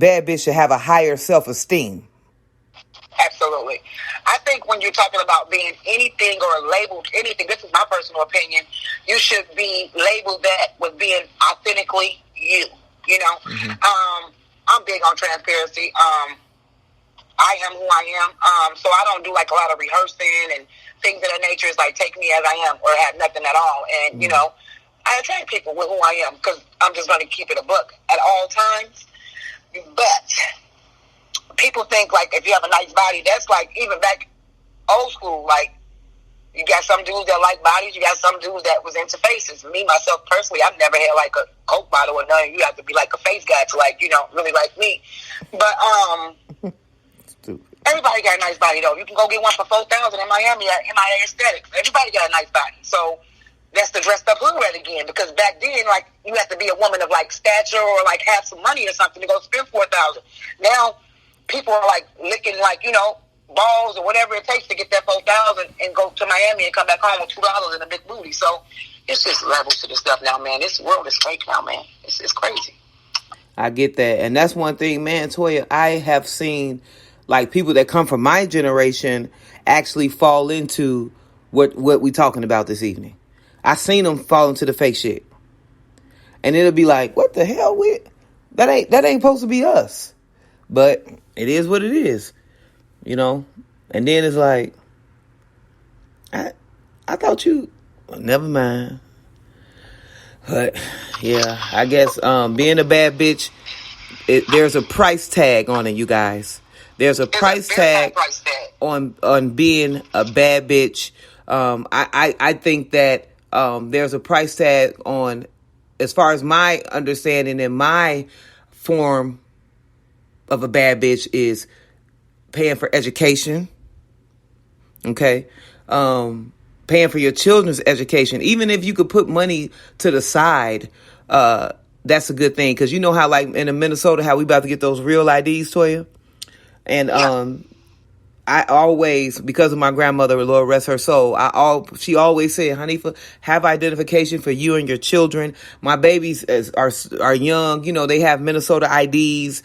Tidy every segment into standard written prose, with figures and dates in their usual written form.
bad bitch should have a higher self-esteem. Absolutely. I think when you're talking about being anything or labeled anything, this is my personal opinion, you should be labeled that with being authentically you. You know, I'm big on transparency. I am who I am. So I don't do like a lot of rehearsing and things of that nature. It's like take me as I am or have nothing at all. And, you know, I attract people with who I am because I'm just going to keep it a book at all times. But people think like if you have a nice body, that's like even back old school, like you got some dudes that like bodies, you got some dudes that was into faces. Me, myself, personally, I've never had like a Coke bottle or nothing. You have to be like a face guy to like, you know, really like me. But, everybody got a nice body though. You can go get one for $4,000 in Miami at MIA Aesthetics. Everybody got a nice body. So that's the dressed up hood rat again. Because back then, like you have to be a woman of like stature or like have some money or something to go spend $4,000. Now people are like licking like, you know, balls or whatever it takes to get that $4,000 and go to Miami and come back home with $2 and a big booty. So it's just levels to this stuff now, man. This world is fake now, man. It's crazy. I get that. And that's one thing, man, Toya, I have seen like people that come from my generation actually fall into what we talking about this evening. I seen them fall into the fake shit. And it'll be like, what the hell that ain't supposed to be us. But it is what it is. You know? And then it's like, I thought you, well, never mind. But yeah, I guess being a bad bitch, there's a price tag on it, you guys. There's a price tag on being a bad bitch. I think that there's a price tag on, as far as my understanding and my form of a bad bitch is paying for education. Okay. Paying for your children's education. Even if you could put money to the side, that's a good thing. Because you know how like in Minnesota, how we about to get those real IDs, Toya? And I always, because of my grandmother, Lord rest her soul, she always said, Hanifa, have identification for you and your children. My babies are young. You know, they have Minnesota IDs.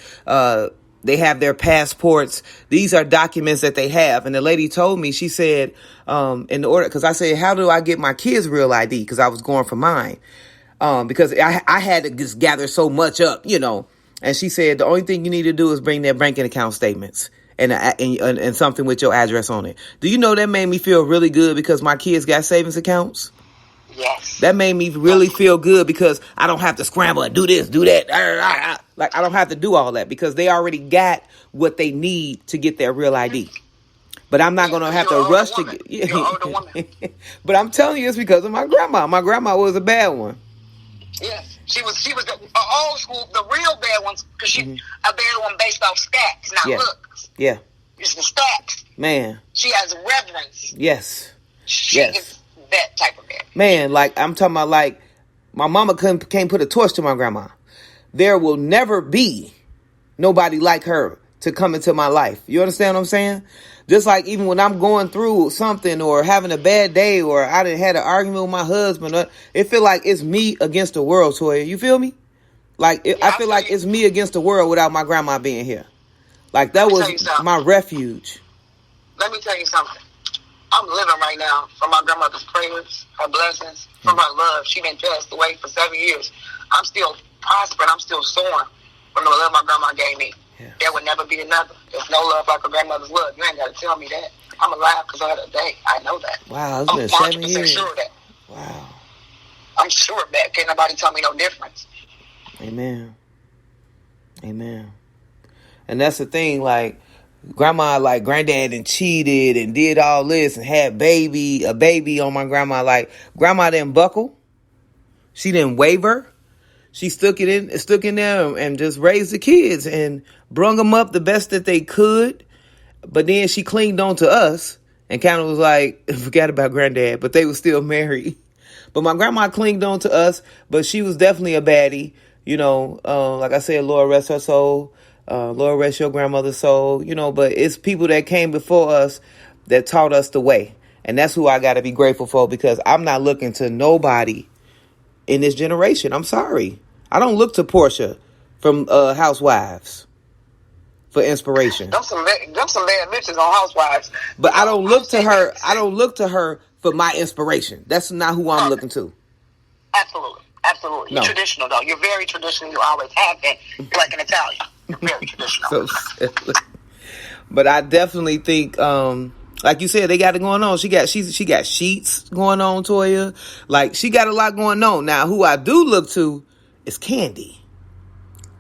They have their passports. These are documents that they have. And the lady told me, she said, in order, because I said, how do I get my kids' real ID? Because I was going for mine. Because I had to just gather so much up, you know. And she said, the only thing you need to do is bring their banking account statements and something with your address on it. Do you know that made me feel really good because my kids got savings accounts? Yes. That made me really feel good because I don't have to scramble and do this, do that. Like, I don't have to do all that because they already got what they need to get their real ID. But I'm not going to have to rush to get... You're an older woman. But I'm telling you, it's because of my grandma. My grandma was a bad one. Yeah. She was the old school, the real bad ones, because she a bad one based off stats, not looks. Yeah. It's the stats. Man. She has reverence. Yes. She is that type of bad. Man, like, I'm talking about, like, my mama can't put a torch to my grandma. There will never be nobody like her to come into my life. You understand what I'm saying? Just like even when I'm going through something or having a bad day or I done had an argument with my husband, it feel like it's me against the world, Toya. You feel me? Like, I feel like it's me against the world without my grandma being here. Like, that was my refuge. Let me tell you something. I'm living right now from my grandmother's prayers, her blessings, from her love. She been passed away for 7 years. I'm still prospering. I'm still soaring from the love my grandma gave me. Yeah. There would never be another. There's no love like a grandmother's love. You ain't got to tell me that. I'm alive because of her today. I know that. Wow, it's been 7 years. Sure of that. Wow. I'm sure of that. Can't nobody tell me no difference. Amen. Amen. And that's the thing, like, grandma, like, granddad and cheated and did all this and had a baby on my grandma. Like, grandma didn't buckle. She didn't waver. She stuck in there and just raised the kids and brung them up the best that they could. But then she clinged on to us and kind of was like, forgot about granddad, but they were still married. But my grandma clinged on to us, but she was definitely a baddie. You know, like I said, Lord rest her soul. Lord rest your grandmother's soul. You know, but it's people that came before us that taught us the way. And that's who I got to be grateful for because I'm not looking to nobody in this generation. I'm sorry. I don't look to Portia from Housewives. for inspiration. Them some bad bitches on Housewives. But I don't look to her. I don't look to her for my inspiration. That's not who I'm looking to. Absolutely. Absolutely. You're traditional, though. You're very traditional. You always have been. You're like an Italian. You're very traditional. But I definitely think, like you said, they got it going on. She got sheets going on, Toya. Like, she got a lot going on. Now, who I do look to is Candy.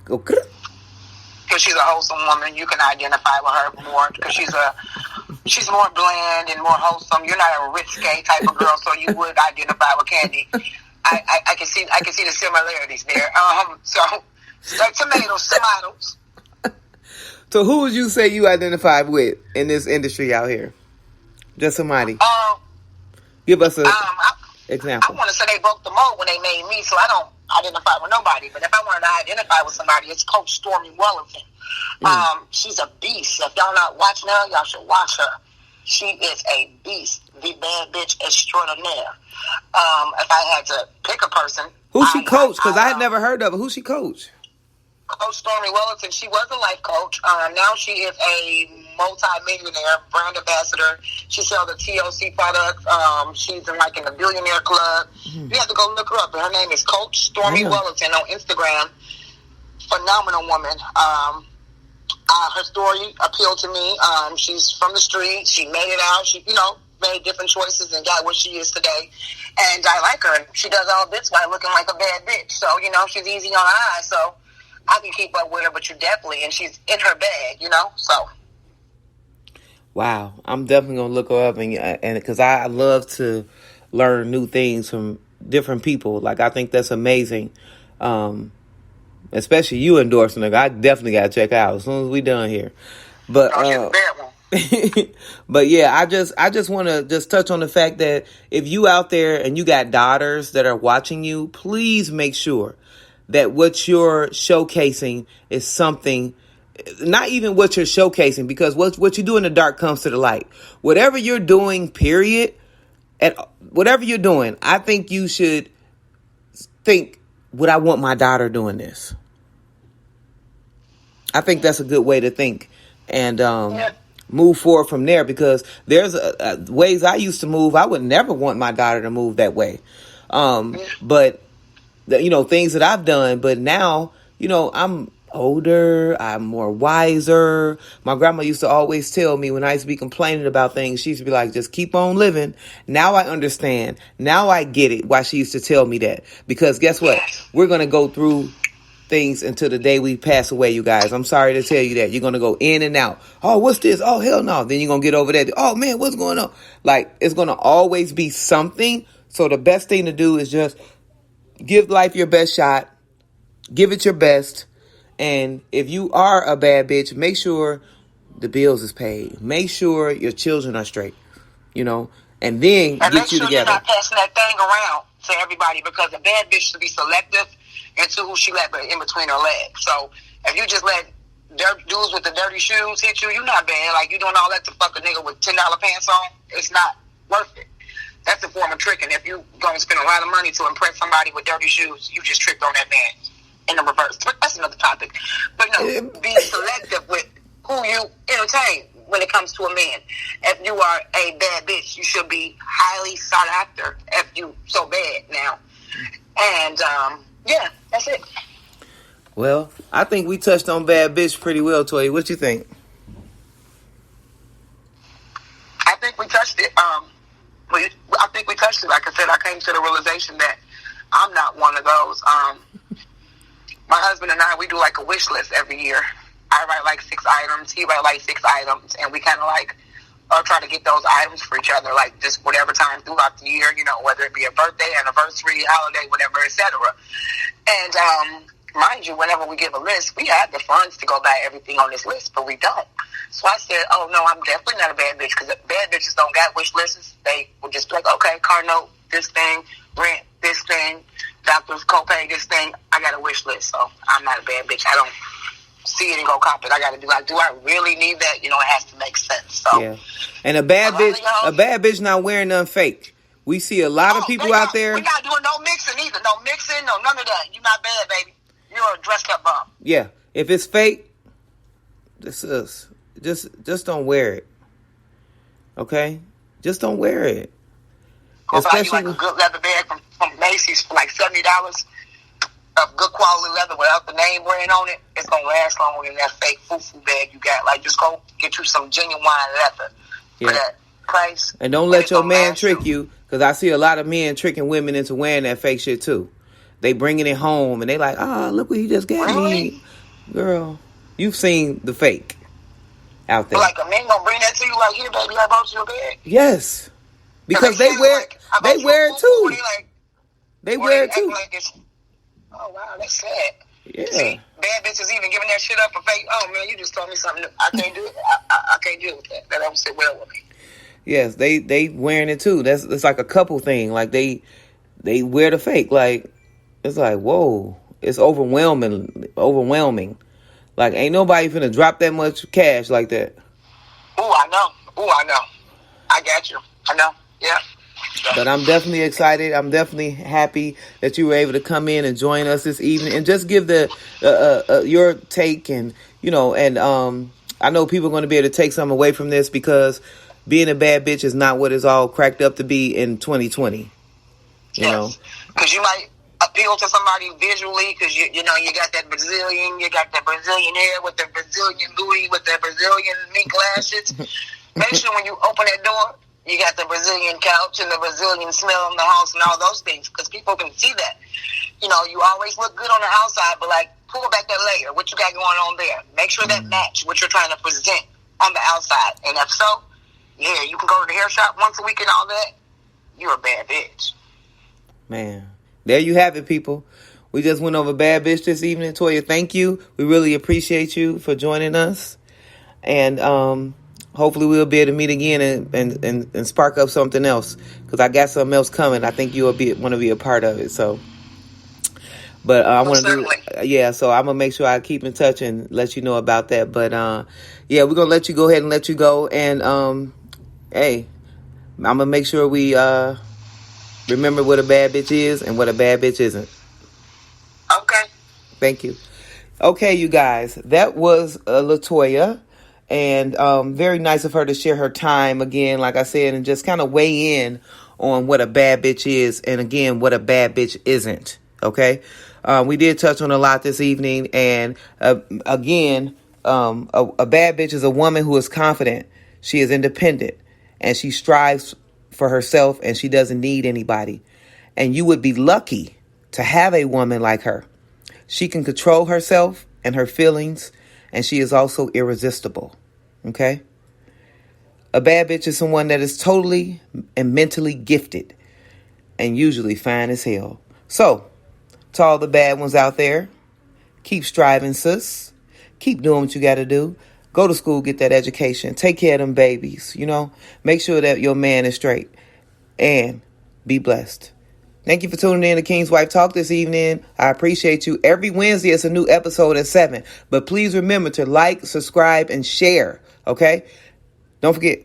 Okay. Because she's a wholesome woman, you can identify with her more. Because she's more bland and more wholesome. You're not a risque type of girl, so you would identify with Candy. I can see the similarities there. So tomatoes. So who would you say you identified with in this industry out here? Just somebody. Give us an example. I want to say they broke the mold when they made me, so I don't identify with nobody. But if I wanted to identify with somebody, it's Coach Stormy Wellington. She's a beast. If y'all not watching her, y'all should watch her. She is a beast. The bad bitch extraordinaire. If I had to pick a person. Who she coach? Because I had never heard of her. Who she coach? Coach Stormy Wellington. She was a life coach. Now she is a multi-millionaire brand ambassador. She sells the TLC products. She's in the billionaire club. You have to go look her up. Her name is Coach Stormy Wellington on Instagram. Phenomenal woman. Her story appealed to me. She's from the street. She made it out. She, made different choices and got where she is today. And I like her. And she does all this while looking like a bad bitch. So, she's easy on the eyes. So I can keep up with her, but and she's in her bag, so. Wow. I'm definitely going to look her up and because I love to learn new things from different people. Like, I think that's amazing. Especially you endorsing her. I definitely got to check out as soon as we done here. But, but yeah, I just want to just touch on the fact that if you out there and you got daughters that are watching you, please make sure that what you're showcasing is something, not even what you're showcasing, because what you do in the dark comes to the light. Whatever you're doing, period, and whatever you're doing, I think you should think, would I want my daughter doing this? I think that's a good way to think and move forward from there, because there's ways I used to move. I would never want my daughter to move that way. But things that I've done, but now, I'm older, I'm more wiser. My grandma used to always tell me when I used to be complaining about things, she used to be like, just keep on living. Now I understand. Now I get it why she used to tell me that. Because guess what? We're going to go through things until the day we pass away, you guys. I'm sorry to tell you that. You're going to go in and out. Oh, what's this? Oh, hell no. Then you're going to get over that. Oh, man, what's going on? Like, it's going to always be something. So the best thing to do is just give life your best shot. Give it your best. And if you are a bad bitch, make sure the bills is paid. Make sure your children are straight, and then get you together. You're not passing that thing around to everybody, because a bad bitch should be selective into who she let in between her legs. So if you just let dudes with the dirty shoes hit you, you're not bad. Like, you doing all that to fuck a nigga with $10 pants on, it's not worth it. That's a form of tricking. If you gonna spend a lot of money to impress somebody with dirty shoes, you just tricked on that man. In the reverse. But that's another topic. But no, be selective with who you entertain when it comes to a man. If you are a bad bitch, you should be highly sought after if you so bad now. And, yeah, that's it. Well, I think we touched on bad bitch pretty well, Toy. What you think? I think we touched it. I think we touched it. Like I said, I came to the realization that I'm not one of those. My husband and I, we do like a wish list every year. I write like 6 items. He write like 6 items. And we kind of try to get those items for each other, like just whatever time throughout the year, whether it be a birthday, anniversary, holiday, whatever, etc. And mind you, whenever we give a list, we have the funds to go buy everything on this list, but we don't. So I said, oh, no, I'm definitely not a bad bitch, because bad bitches don't got wish lists. They will just be like, okay, car note, this thing, rent, this thing, doctor's copay, this thing. I got a wish list, so I'm not a bad bitch. I don't see it and go cop it. I got to do do I really need that? It has to make sense. So yeah, and a bad bitch not wearing nothing fake. We see a lot of people out there. We're not doing no mixing either. No mixing, no none of that. You're not bad, baby. You're a dressed up bum. Yeah, if it's fake, This is just don't wear it. Okay? Just don't wear it. Go buy you like a good leather bag from Macy's for like $70 of good quality leather without the name brand on it. It's gonna last longer than that fake foo-foo bag you got. Like, just go get you some genuine leather for that price. And don't let your man trick you, because I see a lot of men tricking women into wearing that fake shit too. They bringing it home and they like, look what he just gave me. Girl, you've seen the fake out there. But like, a man gonna bring that to you like, here, baby, I bought you a bag. Yes. Because they wear it too. They wear it too. Oh, wow, that's sad. Yeah. See, bad bitches even giving that shit up for fake. Oh, man, you just told me something. I can't do it. I can't deal with that. That don't sit well with me. Yes, they wearing it too. It's like a couple thing. Like, they wear the fake. Like, it's like, whoa. It's overwhelming. Like, ain't nobody finna drop that much cash like that. I know. I got you. I know. Yeah. But I'm definitely excited. I'm definitely happy that you were able to come in and join us this evening and just give your take, and I know people are going to be able to take something away from this, because being a bad bitch is not what it's all cracked up to be in 2020. You know, because you might appeal to somebody visually, because you got that Brazilian, hair with the Brazilian booty with the Brazilian mink lashes. Make sure when you open that door, you got the Brazilian couch and the Brazilian smell in the house and all those things, because people can see that. You always look good on the outside, but like, pull back that layer. What you got going on there? Make sure that match what you're trying to present on the outside. And if so, yeah, you can go to the hair shop once a week and all that. You're a bad bitch. Man, there you have it, people. We just went over bad bitch this evening. Toya, thank you. We really appreciate you for joining us. And hopefully we'll be able to meet again and spark up something else, because I got something else coming. I think you'll want to be a part of it. So, but I want to so I'm gonna make sure I keep in touch and let you know about that. But we're gonna let you go ahead and let you go. And hey, I'm gonna make sure we remember what a bad bitch is and what a bad bitch isn't. Okay. Thank you. Okay, you guys, that was LaToya. And very nice of her to share her time again, like I said, and just kind of weigh in on what a bad bitch is, and again, what a bad bitch isn't. Okay, we did touch on a lot this evening, and again, a bad bitch is a woman who is confident, she is independent, and she strives for herself, and she doesn't need anybody. And you would be lucky to have a woman like her. She can control herself and her feelings, and she is also irresistible. Okay? A bad bitch is someone that is totally and mentally gifted, and usually fine as hell. So, to all the bad ones out there, keep striving, sis. Keep doing what you got to do. Go to school, get that education. Take care of them babies, Make sure that your man is straight. And be blessed. Thank you for tuning in to Kingswife Talk this evening. I appreciate you. Every Wednesday, it's a new episode at 7. But please remember to like, subscribe, and share. Okay? Don't forget,